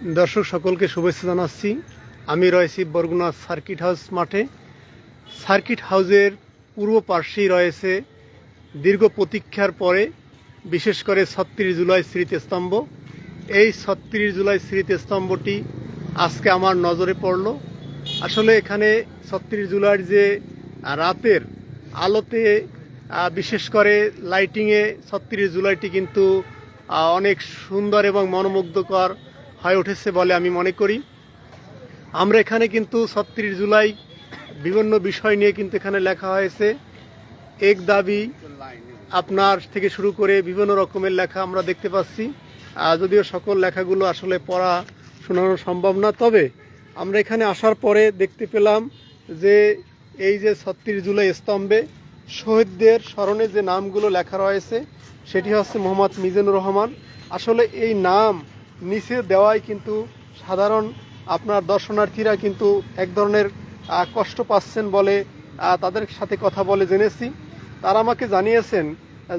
দর্শক সকলকে শুভেচ্ছা জানাচ্ছি। আমি রয়েছি বরগুনা সার্কিট হাউস মাঠে। সার্কিট হাউসের পূর্ব পার্শ্বেই রয়েছে দীর্ঘ প্রতীক্ষার পরে বিশেষ করে ৩৬ জুলাই স্মৃতিস্তম্ভ। এই ৩৬ জুলাই স্মৃতিস্তম্ভটি আজকে আমার নজরে পড়ল। আসলে এখানে ৩৬ জুলাইয়ের যে রাতের আলোতে বিশেষ করে লাইটিংয়ে ৩৬ জুলাইটি কিন্তু অনেক সুন্দর এবং মনোমুগ্ধকর হয়ে উঠেছে বলে আমি মনে করি। আমরা এখানে কিন্তু ৩৬ জুলাই বিভিন্ন বিষয় নিয়ে কিন্তু এখানে লেখা হয়েছে। এক দাবি আপনার থেকে শুরু করে বিভিন্ন রকমের লেখা আমরা দেখতে পাচ্ছি। যদিও সকল লেখাগুলো আসলে পড়া শোনানো সম্ভব না, তবে আমরা এখানে আসার পরে দেখতে পেলাম যে এই যে ৩৬ জুলাই স্তম্ভে শহীদদের স্মরণে যে নামগুলো লেখা রয়েছে সেটি হচ্ছে মোহাম্মদ মিজানুর রহমান। আসলে এই নাম নিচে দেওয়ায় কিন্তু সাধারণ আপনার দর্শনার্থীরা কিন্তু এক ধরনের কষ্ট পাচ্ছেন বলে তাদের সাথে কথা বলে জেনেছি। তারা আমাকে জানিয়েছেন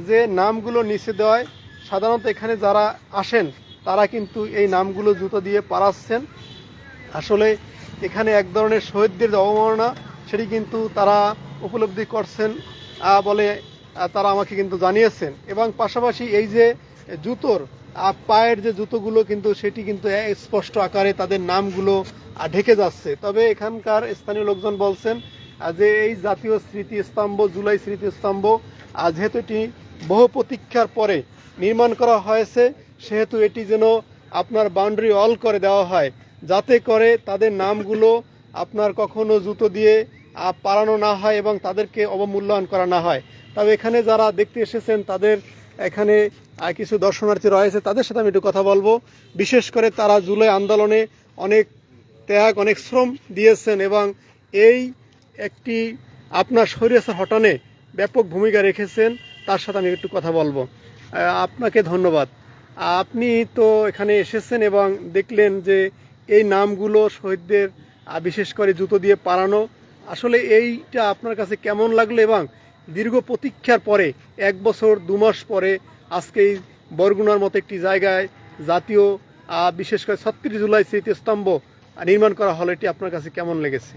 যে নামগুলো নিচে দেওয়ায় সাধারণত এখানে যারা আসেন তারা কিন্তু এই নামগুলো জুতো দিয়ে পাড়াচ্ছেন। আসলে এখানে এক ধরনের শহীদদের যে অবমাননা সেটি কিন্তু তারা উপলব্ধি করছেন বলে তারা আমাকে কিন্তু জানিয়েছেন। এবং পাশাপাশি এই যে জুতোর পায়ের যে জুতোগুলো কিন্তু সেটি কিন্তু স্পষ্ট আকারে তাদের নামগুলো ঢেকে যাচ্ছে। তবে এখানকার স্থানীয় লোকজন বলছেন যে এই জাতীয় স্মৃতিস্তম্ভ জুলাই স্মৃতিস্তম্ভ যেহেতু এটি বহু প্রতীক্ষার পরে নির্মাণ করা হয়েছে সেহেতু এটি যেন আপনার বাউন্ডারি অল করে দেওয়া হয়, যাতে করে তাদের নামগুলো আপনার কখনো জুতো দিয়ে পাড়ানো না হয় এবং তাদেরকে অবমূল্যায়ন করা না হয়। তবে এখানে যারা দেখতে এসেছেন তাদের এখানে কিছু দর্শনার্থী রয়েছে, তাদের সাথে আমি একটু কথা বলবো। বিশেষ করে তারা জুলাই আন্দোলনে অনেক ত্যাগ অনেক শ্রম দিয়েছেন এবং এই একটি আপনার স্বৈরাচার হটানে ব্যাপক ভূমিকা রেখেছেন। তার সাথে আমি একটু কথা বলবো। আপনাকে ধন্যবাদ। আপনি তো এখানে এসেছেন এবং দেখলেন যে এই নামগুলো শহীদদের বিশেষ করে জুতো দিয়ে পাড়ানো। আসলে এইটা আপনার কাছে কেমন লাগলো এবং দীর্ঘ প্রতীক্ষার পরে ১ বছর ২ মাস পরে আজকে এই বরগুনার মতো একটি জায়গায় জাতীয় বিশেষ করে ৩৬ জুলাই স্মৃতিস্তম্ভ নির্মাণ করা হলো, এটি আপনার কাছে কেমন লেগেছে?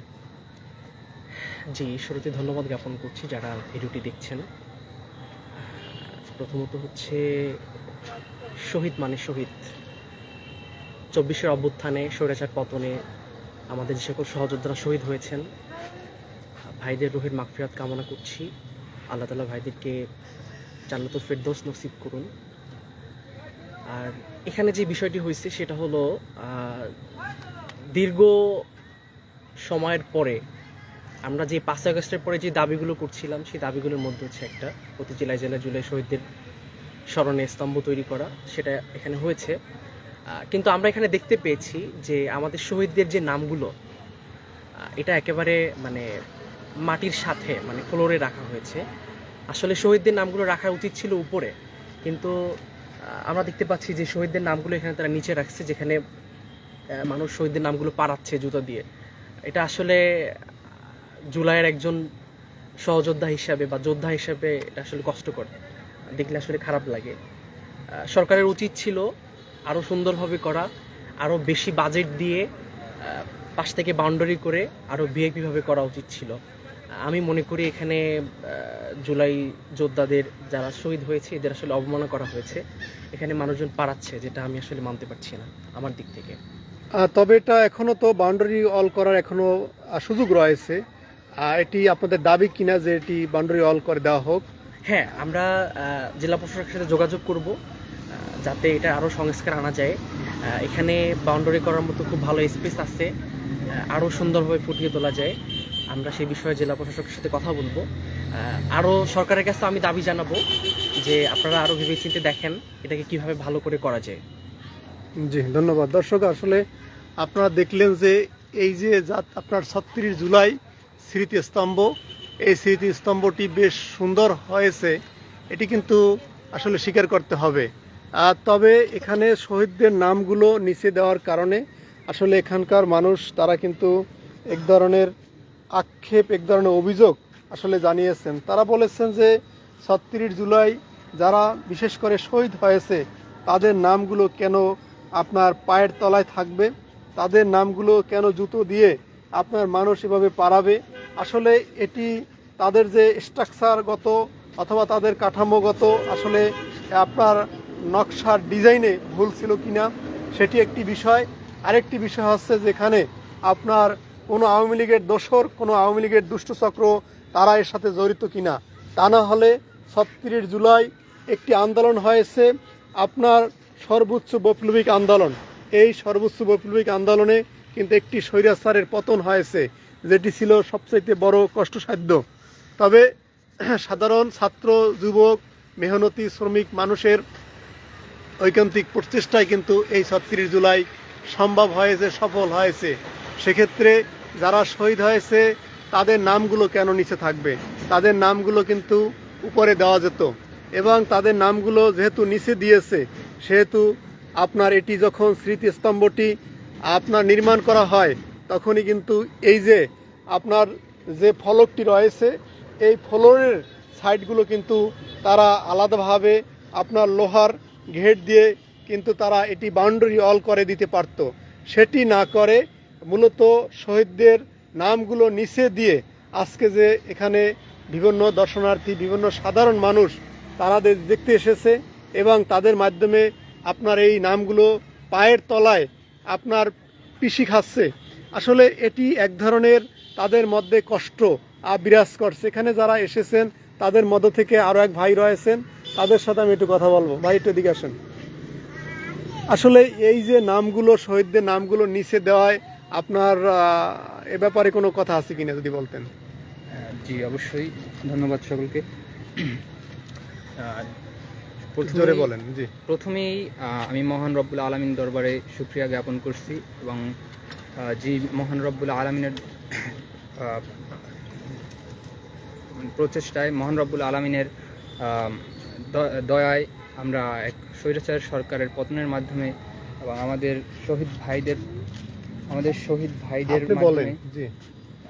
জি, শুরুতে ধন্যবাদ জ্ঞাপন করছি যারা ভিডিওটি দেখছেন। প্রথমত হচ্ছে শহীদ মানে শহীদ। ২৪শের অভ্যুত্থানে স্বৈরাচার পতনে আমাদের যে সকল সহযোদ্ধারা শহীদ হয়েছেন ভাইদের রুহের মাগফিরাত কামনা করছি। আল্লাহ তাআলা ভাইদেরকে জান্নাতুল ফেরদৌস নসিব করুন। আর এখানে যে বিষয়টি হয়েছে সেটা হলো দীর্ঘ সময়ের পরে আমরা যে ৫ আগস্টের পরে যে দাবিগুলো করছিলাম সেই দাবিগুলোর মধ্যে হচ্ছে একটা প্রতি জেলায় জেলায় জুলাই শহীদদের স্মরণে স্তম্ভ তৈরি করা, সেটা এখানে হয়েছে। কিন্তু আমরা এখানে দেখতে পেয়েছি যে আমাদের শহীদদের যে নামগুলো এটা একেবারে মানে মাটির সাথে মানে ফ্লোরে রাখা হয়েছে। আসলে শহীদদের নামগুলো রাখা উচিত ছিল উপরে, কিন্তু আমরা দেখতে পাচ্ছি যে শহীদদের নামগুলো এখানে তারা নিচে রাখছে, যেখানে মানুষ শহীদদের নামগুলো পাড়াচ্ছে জুতো দিয়ে। এটা আসলে জুলাইয়ের একজন সহযোদ্ধা হিসাবে বা যোদ্ধা হিসাবে এটা আসলে কষ্টকর, দেখলে আসলে খারাপ লাগে। সরকারের উচিত ছিল আরও সুন্দরভাবে করা, আরও বেশি বাজেট দিয়ে পাশ থেকে বাউন্ডারি করে আরও ভিআইপিভাবে করা উচিত ছিল। আমি মনে করি এখানে জুলাই যোদ্ধাদের যারা শহীদ হয়েছে এদের আসলে অবমাননা করা হয়েছে, এখানে মানুষজন পাড়াচ্ছে, যেটা আমি আসলে মানতে পারছি না আমার দিক থেকে। তবে এটা এখনো তো বাউন্ডারি অল করার এখনো সুযোগ রয়েছে। এটি আপনাদের দাবি কিনা যে এটি বাউন্ডারি অল করে দেওয়া হোক? হ্যাঁ, আমরা জেলা প্রশাসনের সাথে যোগাযোগ করব যাতে এটা আরও সংস্কার আনা যায়। এখানে বাউন্ডারি করার মতো খুব ভালো স্পেস আছে, আরও সুন্দরভাবে ফুটিয়ে তোলা যায়। আমরা সেই বিষয়ে জেলা প্রশাসকের সাথে কথা বলবো। আরও সরকারের কাছে আমি দাবি জানাবো যে আপনারা আরও ভেবেচিন্তে দেখেন এটাকে কিভাবে ভালো করে করা যায়। জি, ধন্যবাদ। দর্শক, আসলে আপনারা দেখলেন যে এই যে আপনার ৩৬ জুলাই স্মৃতিস্তম্ভ, এই স্মৃতিস্তম্ভটি বেশ সুন্দর হয়েছে, এটি কিন্তু আসলে স্বীকার করতে হবে। তবে এখানে শহীদদের নামগুলো নিচে দেওয়ার কারণে আসলে এখানকার মানুষ তারা কিন্তু এক ধরনের আক্ষেপ এক ধরনের অভিযোগ আসলে জানিয়েছেন। তারা বলেছেন যে ৩৬ জুলাই যারা বিশেষ করে শহীদ হয়েছে তাদের নামগুলো কেন আপনার পায়ের তলায় থাকবে, তাদের নামগুলো কেন জুতো দিয়ে আপনার মানুষ এভাবে পারাবে? আসলে এটি তাদের যে স্ট্রাকচারগত অথবা তাদের কাঠামোগত আসলে আপনার নকশার ডিজাইনে ভুল ছিল কিনা সেটি একটি বিষয়। আরেকটি বিষয় হচ্ছে যেখানে আপনার কোনো আওয়ামী লীগের দোসর, কোনো আওয়ামী লীগের দুষ্টচক্র তারা এর সাথে জড়িত কিনা। তা না হলে ৩৬ জুলাই একটি আন্দোলন হয়েছে, আপনার সর্বোচ্চ বৈপ্লবিক আন্দোলন। এই সর্বোচ্চ বৈপ্লবিক আন্দোলনে কিন্তু একটি স্বৈরাচারের পতন হয়েছে, যেটি ছিল সবচাইতে বড় কষ্টসাধ্য। তবে সাধারণ ছাত্র, যুবক, মেহনতি শ্রমিক মানুষের ঐকান্তিক প্রচেষ্টায় কিন্তু এই ৩৬ জুলাই সম্ভব হয়েছে, সফল হয়েছে। সেক্ষেত্রে যারা শহীদ হয়েছে তাদের নামগুলো কেন নিচে থাকবে? তাদের নামগুলো কিন্তু উপরে দেওয়া যেত, এবং তাদের নামগুলো যেহেতু নিচে দিয়েছে সেহেতু আপনার এটি যখন স্মৃতিস্তম্ভটি আপনার নির্মাণ করা হয় তখনই কিন্তু এই যে আপনার যে ফলকটি রয়েছে এই ফলকের সাইডগুলো কিন্তু তারা আলাদাভাবে আপনার লোহার ঘেট দিয়ে কিন্তু তারা এটি বাউন্ডারি অল করে দিতে পারত। সেটি না করে মূলত শহীদদের নামগুলো নিচে দিয়ে আজকে যে এখানে বিভিন্ন দর্শনার্থী, বিভিন্ন সাধারণ মানুষ তারা দেখতে এসেছে এবং তাদের মাধ্যমে আপনার এই নামগুলো পায়ের তলায় আপনার পিষি খাচ্ছে। আসলে এটি এক ধরনের তাদের মধ্যে কষ্ট বিরাজ করছে। এখানে যারা এসেছেন তাদের মধ্য থেকে আরও এক ভাই রয়েছেন, তাদের সাথে আমি একটু কথা বলবো। ভাই একটু এদিকে আসেন। আসলে এই যে নামগুলো, শহীদদের নামগুলো নিচে দেওয়ায় আপনার এ ব্যাপারে কোনো কথা আছে কিনা যদি বলতেন। জি, অবশ্যই। ধন্যবাদ সকলকে। জোরে বলেন। জি, প্রথমেই আমি মহান রব্বুল আলামিন দরবারে শুকরিয়া জ্ঞাপন করছি, এবং যে মহান রব্বুল আলামিনের প্রচেষ্টায়, মহান রব্বুল আলামিনের দয়ায় আমরা এক স্বৈরাচার সরকারের পতনের মাধ্যমে এবং আমাদের শহীদ ভাইদের মাধ্যমে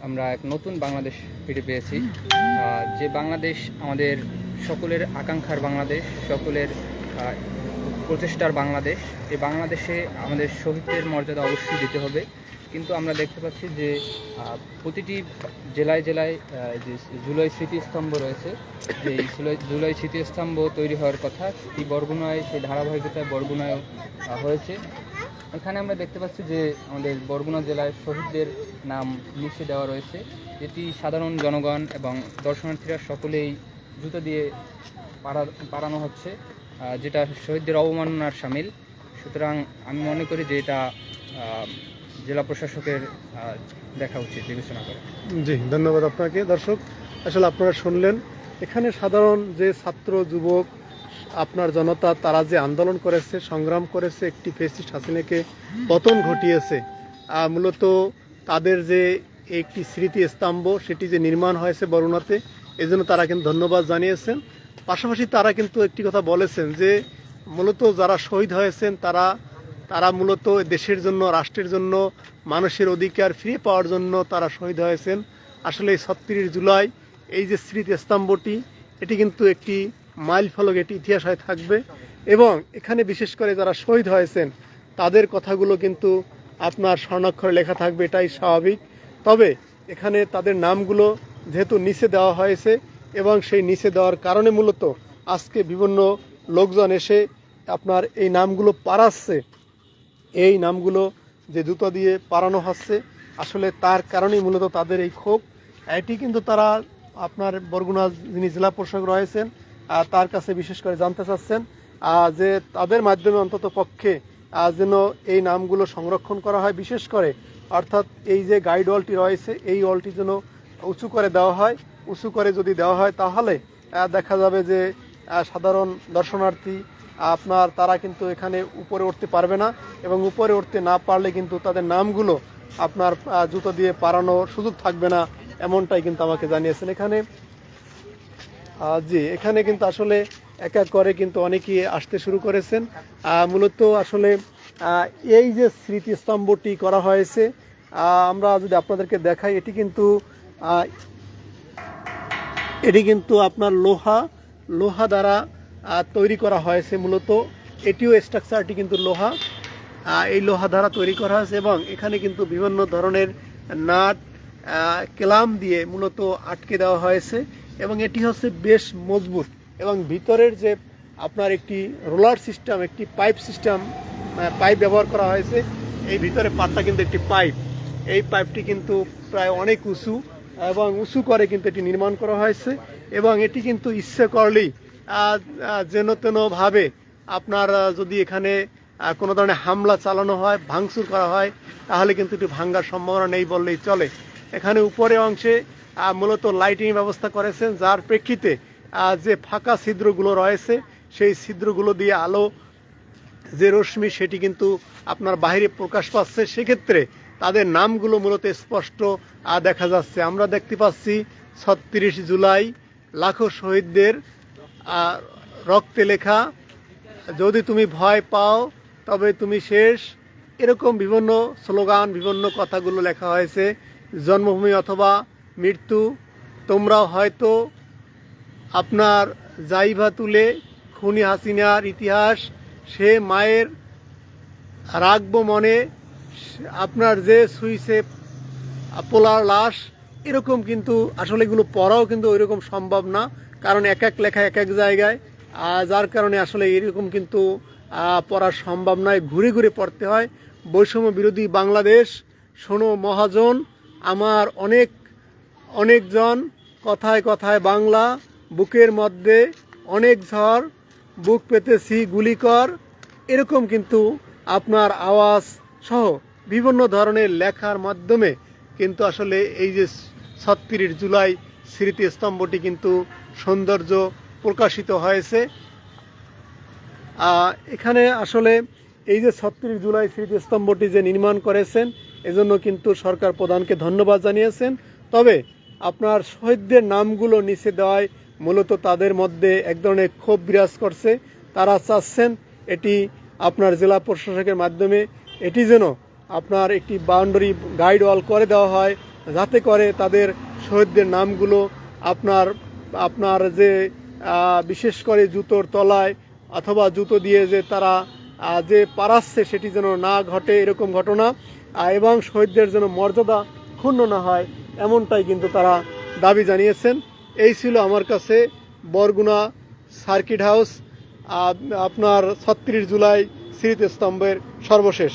আমরা এক নতুন বাংলাদেশ ফিরে পেয়েছি। যে বাংলাদেশ আমাদের সকলের আকাঙ্ক্ষার বাংলাদেশ, সকলের প্রচেষ্টার বাংলাদেশ। এই বাংলাদেশে আমাদের শহীদদের মর্যাদা অবশ্যই দিতে হবে, কিন্তু আমরা দেখতে পাচ্ছি যে প্রতিটি জেলায় জেলায় যে জুলাই স্মৃতিস্তম্ভ রয়েছে, যে জুলাই স্মৃতিস্তম্ভ তৈরি হওয়ার কথা, এই বরগুনায় সেই ধারাবাহিকতায় বরগুনায় হয়েছে। এখানে আমরা দেখতে পাচ্ছি যে আমাদের বরগুনা জেলায় শহীদদের নাম লিখে দেওয়া রয়েছে, যেটি সাধারণ জনগণ এবং দর্শনার্থীরা সকলেই জুতো দিয়ে পাড়ানো হচ্ছে, যেটা শহীদদের অবমাননার শামিল। সুতরাং আমি মনে করি যে এটা জেলা প্রশাসকের দেখা উচিত, বিবেচনা করা। জি, ধন্যবাদ আপনাকে। দর্শক, আসলে আপনারা শুনলেন এখানে সাধারণ যে ছাত্র, যুবক, আপনার জনতা তারা যে আন্দোলন করেছে, সংগ্রাম করেছে, একটি ফ্যাসিস্ট হাসিনাকে পতন ঘটিয়েছে, মূলত তাদের যে একটি স্মৃতিস্তম্ভ সেটি যে নির্মাণ হয়েছে বরগুনাতে, এজন্য তারা কিন্তু ধন্যবাদ জানিয়েছেন। পাশাপাশি তারা কিন্তু একটি কথা বলেছেন যে মূলত যারা শহীদ হয়েছেন তারা মূলত দেশের জন্য, রাষ্ট্রের জন্য, মানুষের অধিকার ফিরে পাওয়ার জন্য তারা শহীদ হয়েছেন। আসলে এই ৩৬ জুলাই এই যে স্মৃতিস্তম্ভটি এটি কিন্তু একটি মাইল ফলক, এটি ইতিহাস হয়ে থাকবে, এবং এখানে বিশেষ করে যারা শহীদ হয়েছেন তাদের কথাগুলো কিন্তু আপনার স্বর্ণাক্ষরে লেখা থাকবে, এটাই স্বাভাবিক। তবে এখানে তাদের নামগুলো যেহেতু নিচে দেওয়া হয়েছে এবং সেই নিচে দেওয়ার কারণে মূলত আজকে বিভিন্ন লোকজন এসে আপনার এই নামগুলো পাড়াচ্ছে, এই নামগুলো যে জুতো দিয়ে পাড়ানো হচ্ছে, আসলে তার কারণেই মূলত তাদের এই ক্ষোভ। এটি কিন্তু তারা আপনার বরগুনা যিনি জেলা প্রশাসক রয়েছেন তার কাছে বিশেষ করে জানতে চাচ্ছেন যে তাদের মাধ্যমে অন্তত পক্ষে যেন এই নামগুলো সংরক্ষণ করা হয়, বিশেষ করে অর্থাৎ এই যে গাইড ওয়ালটি রয়েছে এই ওয়ালটি যেন উঁচু করে দেওয়া হয়। উঁচু করে যদি দেওয়া হয় তাহলে দেখা যাবে যে সাধারণ দর্শনার্থী আপনার তারা কিন্তু এখানে উপরে উঠতে পারবে না, এবং উপরে উঠতে না পারলে কিন্তু তাদের নামগুলো আপনার জুতো দিয়ে পাড়ানোর সুযোগ থাকবে না, এমনটাই কিন্তু আমাকে জানিয়েছেন। এখানে জি, এখানে কিন্তু আসলে এক এক করে কিন্তু অনেকেই আসতে শুরু করেছেন। মূলত আসলে এই যে স্মৃতিস্তম্ভটি করা হয়েছে, আমরা যদি আপনাদেরকে দেখাই, এটি কিন্তু আপনার লোহা দ্বারা তৈরি করা হয়েছে। মূলত এটিও স্ট্রাকচারটি কিন্তু লোহা, এই লোহা দ্বারা তৈরি করা হয়েছে এবং এখানে কিন্তু বিভিন্ন ধরনের নাট ক্লাম দিয়ে মূলত আটকে দেওয়া হয়েছে এবং এটি হচ্ছে বেশ মজবুত এবং ভিতরের যে আপনার একটি রোলার সিস্টেম, একটি পাইপ সিস্টেম, পাইপ ব্যবহার করা হয়েছে। এই ভিতরে পাটটা কিন্তু একটি পাইপ, এই পাইপটি কিন্তু প্রায় অনেক উঁচু এবং উঁচু করে কিন্তু এটি নির্মাণ করা হয়েছে এবং এটি কিন্তু ইচ্ছে করলেই যেন তেনভাবে আপনার যদি এখানে কোনো ধরনের হামলা চালানো হয়, ভাঙচুর করা হয়, তাহলে কিন্তু এটি ভাঙ্গার সম্ভাবনা নেই বললেই চলে। এখানে উপরে অংশে মূলত লাইটিং ব্যবস্থা করেছেন, যার প্রেক্ষিতে যে ফাঁকা ছিদ্রগুলো রয়েছে সেই ছিদ্রগুলো দিয়ে আলো যে রশ্মি সেটি কিন্তু আপনার বাইরে প্রকাশ পাচ্ছে। সেক্ষেত্রে তাদের নামগুলো মূলত স্পষ্ট দেখা যাচ্ছে। আমরা দেখতে পাচ্ছি ৩৬ জুলাই লাখো শহীদদের রক্তে লেখা, যদি তুমি ভয় পাও তবে তুমি শেষ, এরকম বিভিন্ন স্লোগান, বিভিন্ন কথাগুলো লেখা হয়েছে। জন্মভূমি অথবা মৃত্যু, তোমরাও হয়তো আপনার জাইভা তুলে খুনি হাসিনার ইতিহাস, সে মায়ের রাখবো মনে, আপনার যে সুইসে পোলার লাশ, এরকম কিন্তু আসলে এগুলো পড়াও কিন্তু ওইরকম সম্ভব না, কারণ এক এক লেখা এক এক জায়গায়, যার কারণে আসলে এরকম কিন্তু পড়া সম্ভব নয়, ঘুরে ঘুরে পড়তে হয়। বৈষম্য বিরোধী বাংলাদেশ, শোনো মহাজন, আমার অনেকজন, কথায় কথায় বাংলা, বুকের মধ্যে অনেক ঝড়, বুক পেতেছি গুলি কর, এরকম কিন্তু আপনার আওয়াজ সহ বিভিন্ন ধরনের লেখার মাধ্যমে কিন্তু আসলে এই যে ৩৬ জুলাই স্মৃতিস্তম্ভটি কিন্তু সৌন্দর্য প্রকাশিত হয়েছে। এখানে আসলে এই যে ৩৬ জুলাই স্মৃতিস্তম্ভটি যে নির্মাণ করেছেন, এজন্য কিন্তু সরকার প্রধানকে ধন্যবাদ জানিয়েছেন। তবে আপনার শহীদদের নামগুলো নিচে দেওয়ায় মূলত তাদের মধ্যে এক ধরনের ক্ষোভ বিরাজ করছে। তারা চাচ্ছেন এটি আপনার জেলা প্রশাসকের মাধ্যমে এটি যেন আপনার একটি বাউন্ডারি গাইড ওয়াল করে দেওয়া হয়, যাতে করে তাদের শহীদদের নামগুলো আপনার যে বিশেষ করে জুতোর তলায় অথবা জুতো দিয়ে যে তারা যে পারাচ্ছে সেটি যেন না ঘটে, এরকম ঘটনা, এবং শহীদদের যেন মর্যাদা ক্ষুণ্ণ না হয়, এমনটাই কিন্তু তারা দাবি জানিয়েছেন। এই ছিল আমার কাছে বরগুনা সার্কিট হাউস আপনার ৩৬ জুলাই স্মৃতিস্তম্ভের সর্বশেষ।